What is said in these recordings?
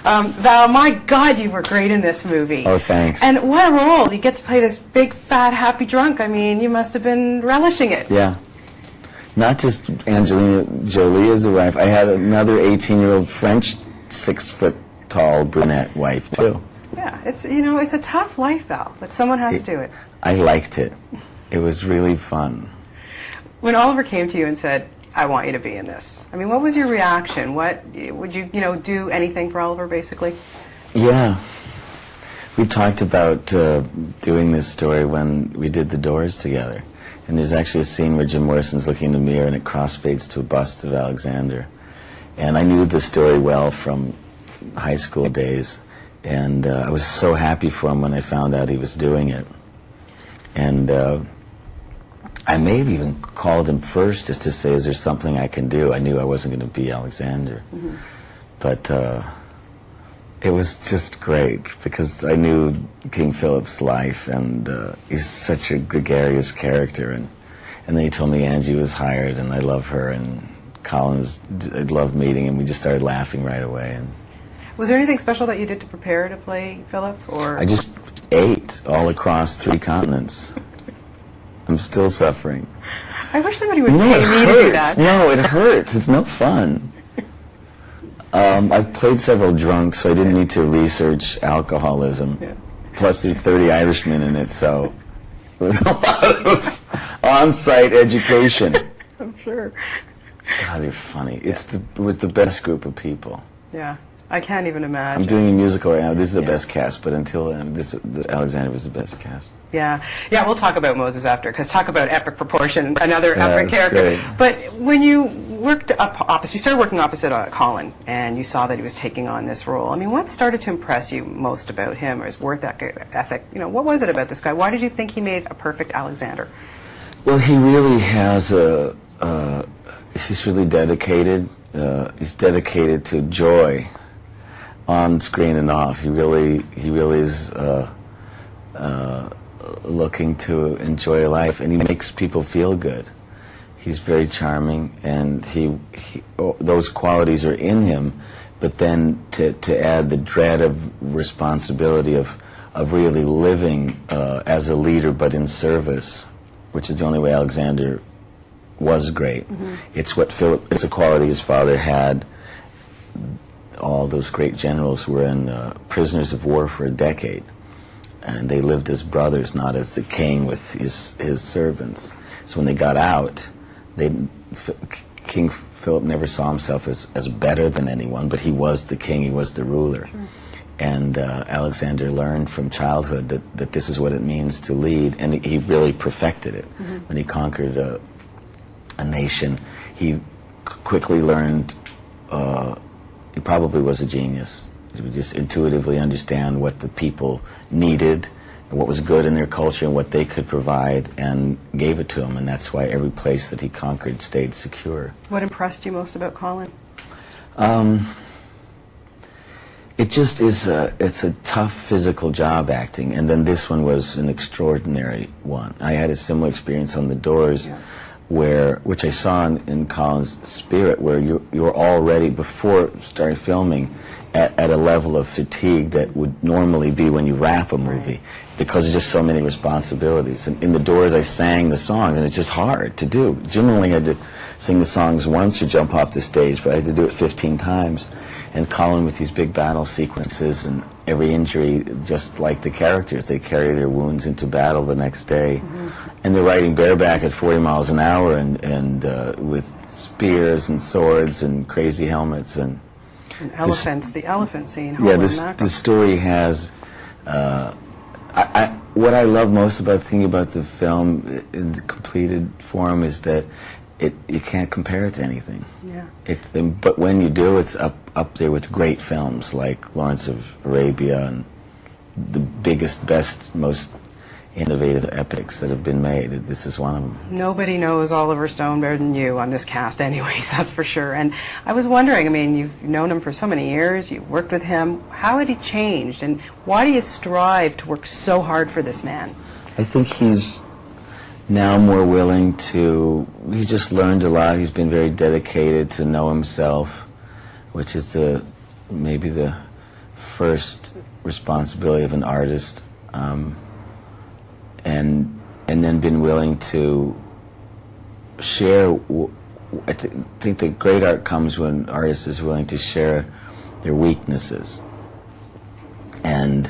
Val, my God, you were great in this movie. Oh, thanks. And what a role. You get to play this big, fat, happy drunk. I mean, you must have been relishing it. Yeah. Not just Angelina Jolie as a wife. I had another 18-year-old French, 6-foot-tall brunette wife, too. Yeah, it's, you know, it's a tough life, Val, but someone has to do it. I liked it. It was really fun. When Oliver came to you and said, I want you to be in this, I mean, what was your reaction? What, would you, do anything for Oliver, basically? Yeah. We talked about doing this story when we did The Doors together. And there's actually a scene where Jim Morrison's looking in the mirror and it crossfades to a bust of Alexander. And I knew the story well from high school days. And I was so happy for him when I found out he was doing it. And I may have even called him first just to say, is there something I can do? I knew I wasn't going to be Alexander. Mm-hmm. But it was just great because I knew King Philip's life, and he's such a gregarious character. And then he told me Angie was hired, and I love her, and Colin I loved meeting him. We just started laughing right away. And was there anything special that you did to prepare to play Philip? Or I just ate all across 3 continents. I'm still suffering. I wish somebody would pay me to do that. No, it hurts. It's no fun. I played several drunk, so I didn't need to research alcoholism. Yeah. Plus, there's 30 Irishmen in it, so it was a lot of on-site education. I'm sure. God, you're funny. It was the best group of people. Yeah. I can't even imagine. I'm doing a musical right now. This is the best cast, but until then, Alexander was the best cast. Yeah. Yeah, we'll talk about Moses after, because talk about epic proportion, another epic character. Great. But when you worked you started working opposite Colin, and you saw that he was taking on this role, I mean, what started to impress you most about him, or his work ethic? What was it about this guy? Why did you think he made a perfect Alexander? Well, he really has he's really dedicated. He's dedicated to joy. On screen and off, he really is looking to enjoy life, and he makes people feel good. He's very charming, and those qualities are in him. But then to add the dread of responsibility of really living as a leader, but in service, which is the only way Alexander was great. Mm-hmm. It's a quality his father had. All those great generals were in prisoners of war for a decade, and they lived as brothers, not as the king with his servants. So when they got out, King Philip never saw himself as better than anyone, but he was the king, he was the ruler. Sure. And Alexander learned from childhood that this is what it means to lead, and he really perfected it. Mm-hmm. When he conquered a nation, he quickly learned. He probably was a genius. He would just intuitively understand what the people needed and what was good in their culture and what they could provide, and gave it to them. And that's why every place that he conquered stayed secure. What impressed you most about Colin? It just is it's a tough physical job, acting. And then this one was an extraordinary one. I had a similar experience on The Doors. Yeah. Which I saw in Colin's spirit, where you're already, before starting filming, at a level of fatigue that would normally be when you wrap a movie, because there's just so many responsibilities. And in The Doors, I sang the songs, and it's just hard to do. Jim only had to sing the songs once or jump off the stage, but I had to do it 15 times. And Colin, with these big battle sequences and every injury, just like the characters, they carry their wounds into battle the next day. Mm-hmm. And they're riding bareback at 40 miles an hour and with spears and swords and crazy helmets. And elephants, the elephant scene. Yeah, the story has... what I love most about thinking about the film in the completed form is that you can't compare it to anything. Yeah. But when you do, it's up there with great films like Lawrence of Arabia and the biggest, best, most innovative epics that have been made. This is one of them. Nobody knows Oliver Stone better than you on this cast anyways, that's for sure. And I was wondering, I mean, you've known him for so many years, you've worked with him. How had he changed, and why do you strive to work so hard for this man? I think he's now more willing to, he's just learned a lot. He's been very dedicated to know himself, which is maybe the first responsibility of an artist, and then been willing to share. I think that great art comes when an artist is willing to share their weaknesses and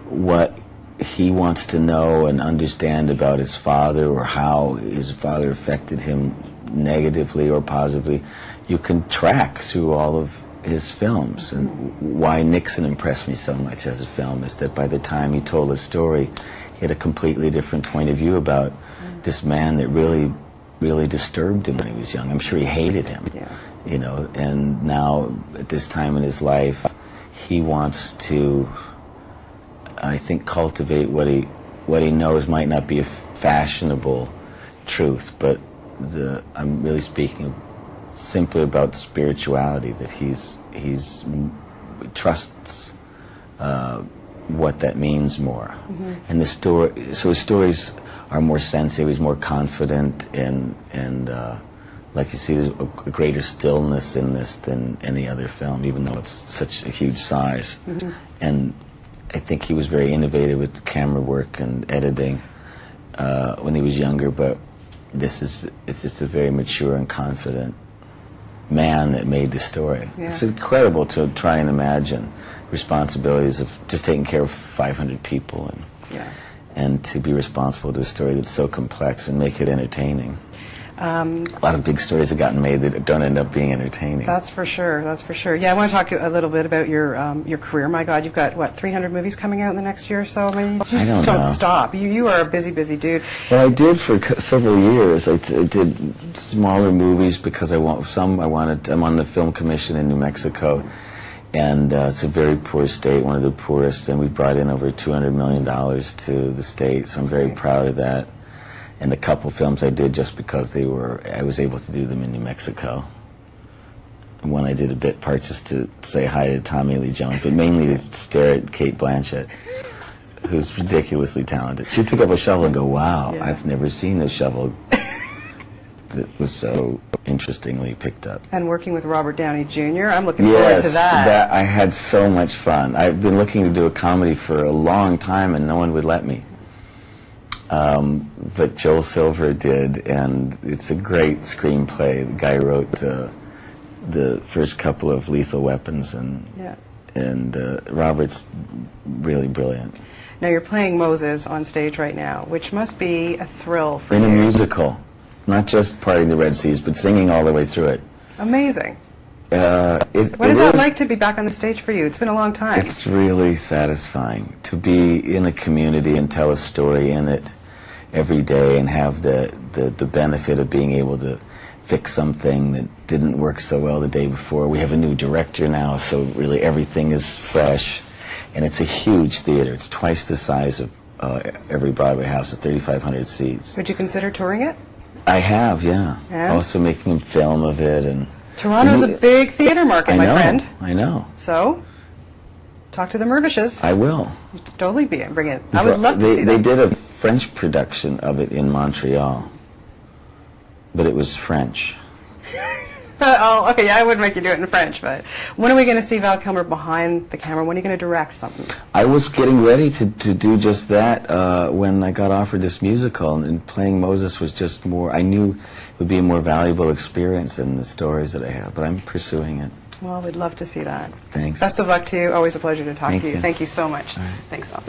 what he wants to know and understand about his father, or how his father affected him negatively or positively. You can track through all of his films. And why Nixon impressed me so much as a film is that by the time he told his story, he had a completely different point of view about this man that really disturbed him when he was young. I'm sure he hated him, you know, and now at this time in his life, he wants to, I think, cultivate what he knows might not be a fashionable truth, but I'm really speaking simply about spirituality, that he's trusts what that means more. And the story, so his stories are more sensitive, he's more confident, and like you see, there's a greater stillness in this than any other film, even though it's such a huge size. And I think he was very innovative with camera work and editing when he was younger, but it's just a very mature and confident man that made the story. It's incredible to try and imagine responsibilities of just taking care of 500 people and to be responsible to a story that's so complex and make it entertaining. A lot of big stories have gotten made that don't end up being entertaining. That's for sure. That's for sure. Yeah, I want to talk a little bit about your career. My God, you've got what, 300 movies coming out in the next year or so? I mean, you just don't stop. You are a busy dude. Well, I did for several years. I did smaller movies because I'm on the film commission in New Mexico, and it's a very poor state, one of the poorest. And we brought in over $200 million to the state, so I'm very proud of that. And a couple films I did just because I was able to do them in New Mexico. And one I did a bit part just to say hi to Tommy Lee Jones, but mainly to stare at Cate Blanchett, who's ridiculously talented. She'd pick up a shovel and go, wow, I've never seen a shovel that was so interestingly picked up. And working with Robert Downey Jr., I'm looking forward to that. Yes, I had so much fun. I've been looking to do a comedy for a long time and no one would let me. But Joel Silver did, and it's a great screenplay. The guy wrote the first couple of Lethal Weapons, and Robert's really brilliant. Now you're playing Moses on stage right now, which must be a thrill for you. In a musical, not just parting the Red Seas, but singing all the way through it. Amazing. What is that like to be back on the stage for you? It's been a long time. It's really satisfying to be in a community and tell a story in it every day and have the benefit of being able to fix something that didn't work so well the day before. We have a new director now, so really everything is fresh. And it's a huge theater. It's twice the size of every Broadway house, at 3,500 seats. Would you consider touring it? I have, yeah. Also making a film of it. And Toronto's a big theater market, my friend. I know. So, talk to the Mervishes. I will. Totally bring it. I would love to see that. They did a French production of it in Montreal, but it was French. Oh, okay, yeah, I would make you do it in French, but when are we going to see Val Kilmer behind the camera? When are you going to direct something? I was getting ready to do just that when I got offered this musical, and playing Moses was just more, I knew it would be a more valuable experience than the stories that I have, but I'm pursuing it. Well, we'd love to see that. Thanks. Best of luck to you. Always a pleasure to talk to you. You. Thank you so much. All right. Thanks, Val.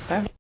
Bye.